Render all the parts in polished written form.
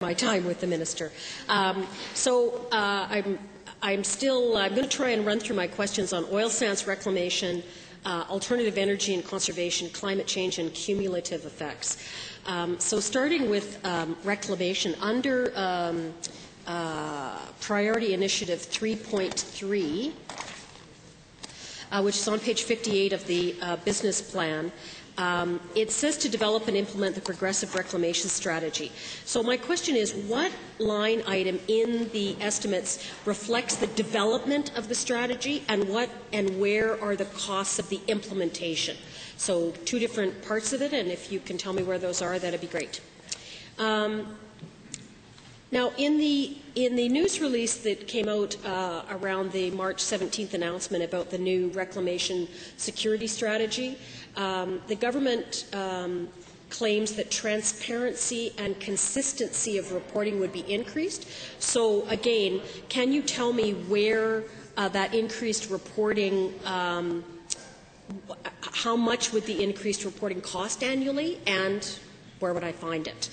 my time with the minister. I'm going to try and run through my questions on oil sands reclamation, alternative energy and conservation, climate change, and cumulative effects. So starting with reclamation, under Priority Initiative 3.3, which is on page 58 of the business plan, it says to develop and implement the progressive reclamation strategy. So my question is, what line item in the estimates reflects the development of the strategy, and where are the costs of the implementation? So two different parts of it, and if you can tell me where those are, that'd be great. Now, in the news release that came out around the March 17th announcement about the new reclamation security strategy, the government claims that transparency and consistency of reporting would be increased. So, again, can you tell me where that increased reporting, how much would the increased reporting cost annually, and where would I find it?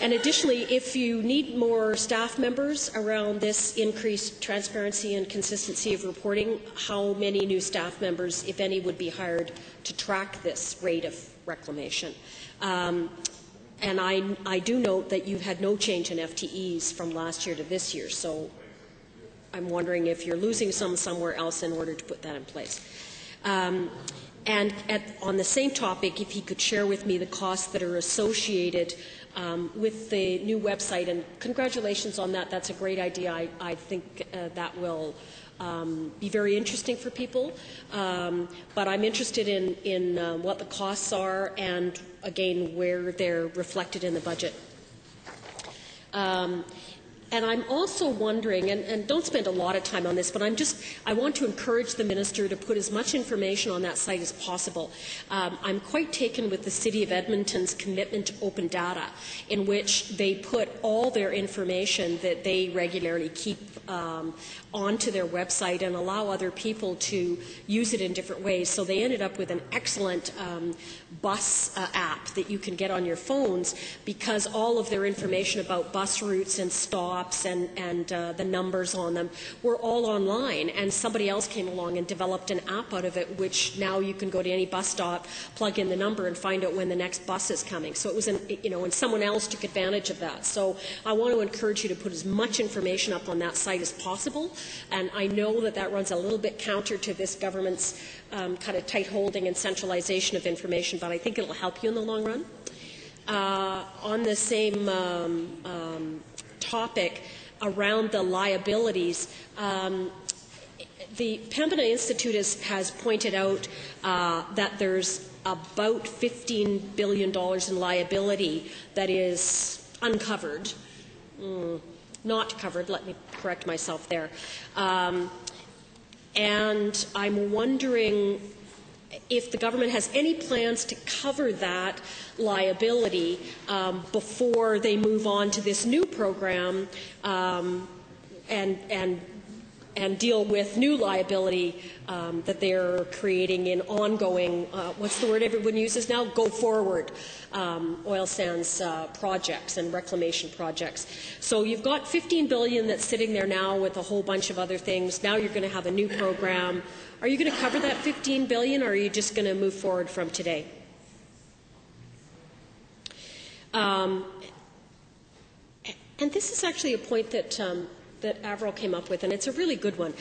And additionally, if you need more staff members around this increased transparency and consistency of reporting, how many new staff members, if any, would be hired to track this rate of reclamation? And I do note that you've had no change in FTEs from last year to this year, so I'm wondering if you're losing some somewhere else in order to put that in place. And on the same topic, if he could share with me the costs that are associated with the new website, and congratulations on that. That's a great idea. I think that will be very interesting for people. But I'm interested in what the costs are and, again, where they're reflected in the budget. And I'm also wondering, and don't spend a lot of time on this, but I want to encourage the minister to put as much information on that site as possible. I'm quite taken with the City of Edmonton's commitment to open data, in which they put all their information that they regularly keep onto their website and allow other people to use it in different ways. So they ended up with an excellent bus app that you can get on your phones, because all of their information about bus routes and stops and the numbers on them were all online, and somebody else came along and developed an app out of it, which now you can go to any bus stop, plug in the number, and find out when the next bus is coming. So it was, and someone else took advantage of that. So I want to encourage you to put as much information up on that site as possible, and I know that that runs a little bit counter to this government's kind of tight holding and centralization of information, but I think it will help you in the long run. On the same topic around the liabilities, the Pembina Institute has pointed out that there's about $15 billion in liability that is uncovered, not covered, let me correct myself there. And I'm wondering if the government has any plans to cover that liability before they move on to this new program and deal with new liability that they're creating in ongoing, what's the word everyone uses now? Go forward oil sands projects and reclamation projects. So you've got $15 billion that's sitting there now with a whole bunch of other things. Now you're going to have a new program. Are you going to cover that $15 billion, or are you just going to move forward from today? And this is actually a point that Avril came up with, and it's a really good one.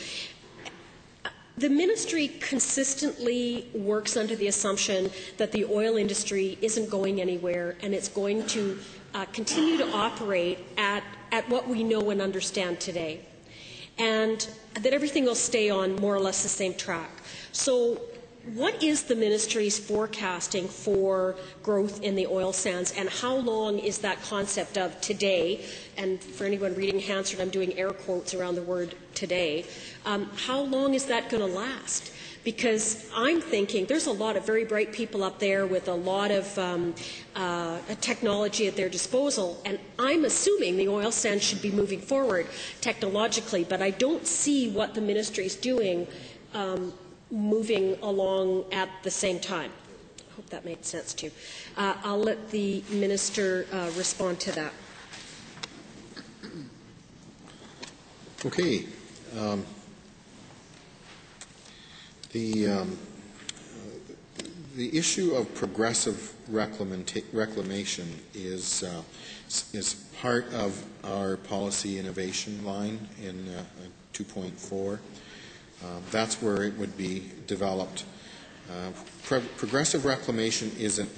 The ministry consistently works under the assumption that the oil industry isn't going anywhere, and it's going to continue to operate at what we know and understand today, and that everything will stay on more or less the same track. So what is the ministry's forecasting for growth in the oil sands, and how long is that concept of today? And for anyone reading Hansard, I'm doing air quotes around the word today. How long is that going to last? Because I'm thinking there's a lot of very bright people up there with a lot of technology at their disposal, and I'm assuming the oil sands should be moving forward technologically, but I don't see what the ministry is doing moving along at the same time. hope that made sense to you. I'll let the minister respond to that. Okay. The issue of progressive reclamation is part of our policy innovation line in 2.4. That's where it would be developed. Progressive reclamation is an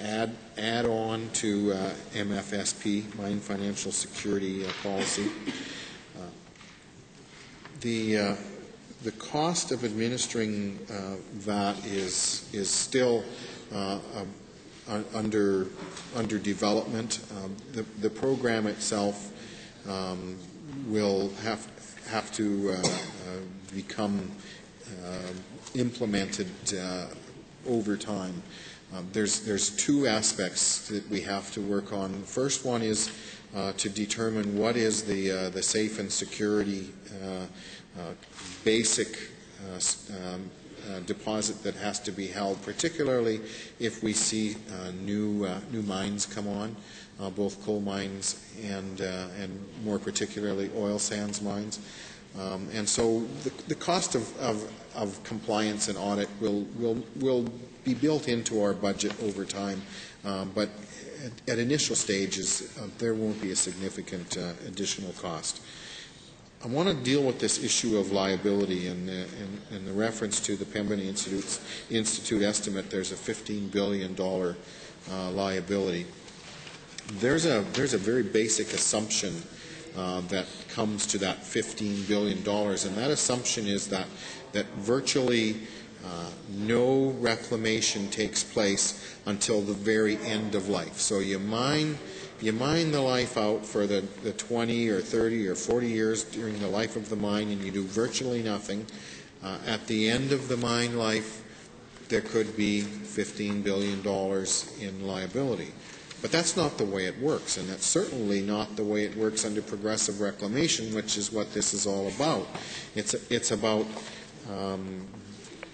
add-on to MFSP, Mine Financial Security Policy. The cost of administering that is still under development. The program itself will have to become implemented over time. There's two aspects that we have to work on. The first one is to determine what is the safe and security basic deposit that has to be held, particularly if we see new mines come on, both coal mines and more particularly oil sands mines. And so the cost of compliance and audit will be built into our budget over time, but at initial stages there won't be a significant additional cost. I want to deal with this issue of liability and the reference to the Pembina Institute estimate. There's a $15 billion liability. There's a very basic assumption that comes to that $15 billion, and that assumption is that virtually no reclamation takes place until the very end of life. So you mine the life out for the 20 or 30 or 40 years during the life of the mine, and you do virtually nothing. At the end of the mine life, there could be $15 billion in liability. But that's not the way it works, and that's certainly not the way it works under progressive reclamation, which is what this is all about. It's about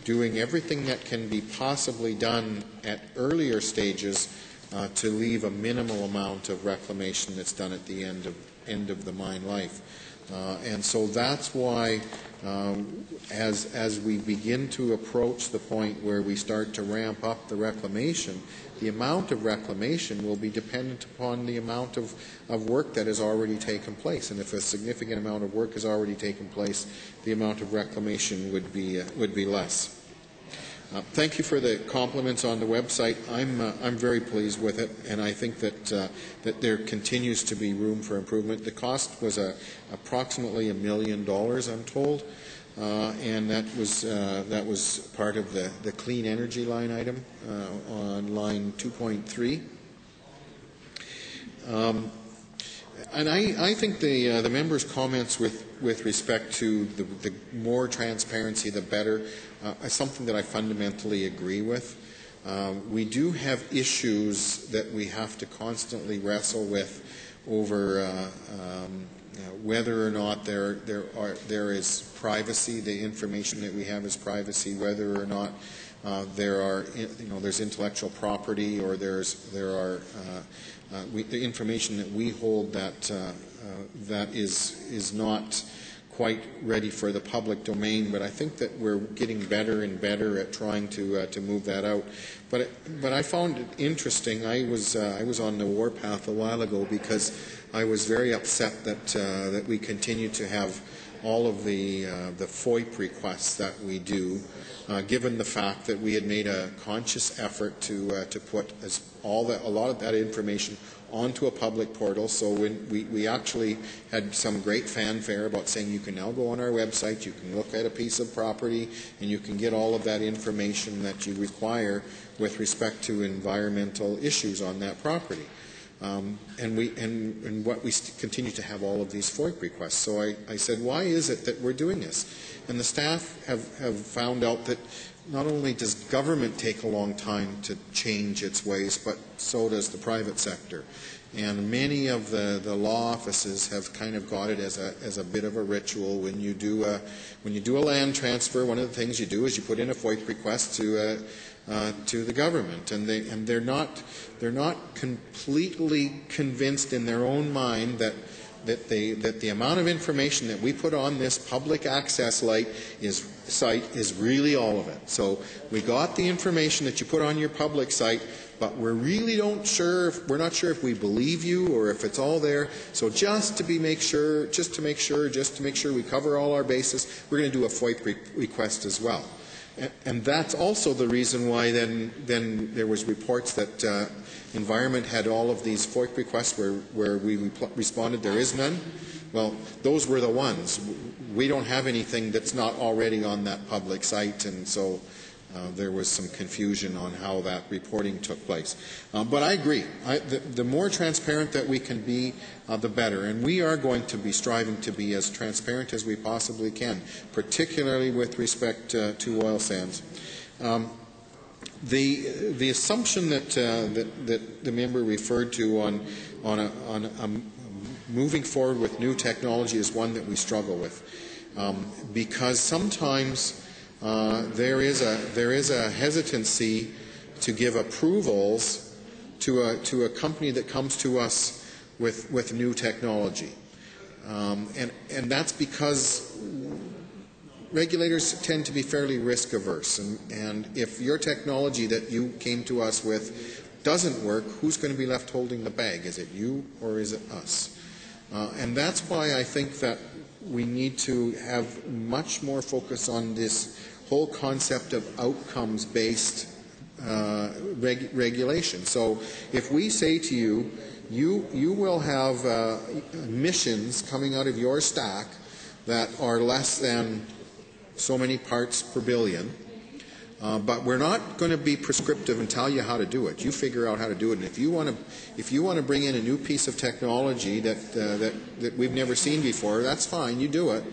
doing everything that can be possibly done at earlier stages to leave a minimal amount of reclamation that's done at the end of the mine life. And so that's why as we begin to approach the point where we start to ramp up the reclamation, the amount of reclamation will be dependent upon the amount of work that has already taken place. And if a significant amount of work has already taken place, the amount of reclamation would be less. Thank you for the compliments on the website. I'm very pleased with it, and I think that there continues to be room for improvement. The cost was approximately $1 million, I'm told, and that was part of the clean energy line item on line 2.3. And I think the members' comments with respect to the more transparency, the better, is something that I fundamentally agree with. We do have issues that we have to constantly wrestle with over whether or not there is privacy, the information that we have is privacy, whether or not there's intellectual property, or the information that we hold that is not quite ready for the public domain. But I think that we're getting better and better at trying to move that out. But I found it interesting. I was on the warpath a while ago because I was very upset that we continue to have all of the FOIP requests that we do, given the fact that we had made a conscious effort to put a lot of that information onto a public portal. So when we actually had some great fanfare about saying you can now go on our website, you can look at a piece of property, and you can get all of that information that you require with respect to environmental issues on that property. And we continue to have all of these FOIP requests. So I said, why is it that we're doing this? And the staff have found out that not only does government take a long time to change its ways, but so does the private sector. And many of the law offices have kind of got it as a bit of a ritual. When you do a land transfer, one of the things you do is you put in a FOIP request to to the government, and they're not completely convinced in their own mind that the amount of information that we put on this public access site is really all of it. So we got the information that you put on your public site, but we're really not sure if we believe you or if it's all there. So just to make sure we cover all our bases, we're going to do a FOIP request as well. And that's also the reason why then there was reports that Environment had all of these FOIP requests where we responded there is none. Well, those were the ones. We don't have anything that's not already on that public site, and so there was some confusion on how that reporting took place. But I agree. The more transparent that we can be, the better. And we are going to be striving to be as transparent as we possibly can, particularly with respect to oil sands. The assumption that the member referred to on moving forward with new technology is one that we struggle with, because sometimes there is a hesitancy to give approvals to a company that comes to us with new technology, and that's because regulators tend to be fairly risk averse, and if your technology that you came to us with doesn't work, who's going to be left holding the bag? Is it you or is it us? And that's why I think that we need to have much more focus on this whole concept of outcomes-based regulation. So if we say to you, you will have emissions coming out of your stack that are less than so many parts per billion, but we're not going to be prescriptive and tell you how to do it. You figure out how to do it, and if you want to bring in a new piece of technology that we've never seen before, that's fine. You do it,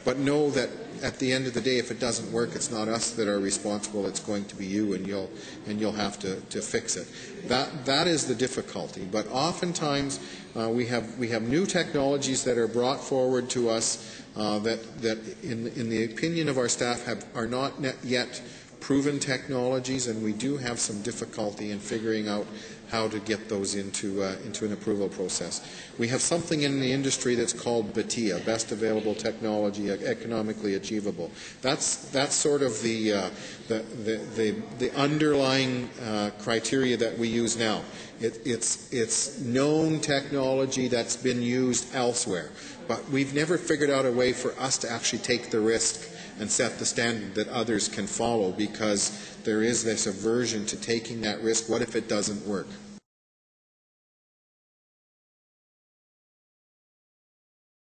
but know that at the end of the day, if it doesn't work, it's not us that are responsible. It's going to be you, and you'll have to fix it. That is the difficulty. But oftentimes we have new technologies that are brought forward to us that in the opinion of our staff are not yet proven technologies, and we do have some difficulty in figuring out how to get those into an approval process. We have something in the industry that's called BATIA, Best Available Technology, Economically Achievable. That's sort of the underlying criteria that we use now. It's known technology that's been used elsewhere, but we've never figured out a way for us to actually take the risk and set the standard that others can follow, because there is this aversion to taking that risk. What if it doesn't work?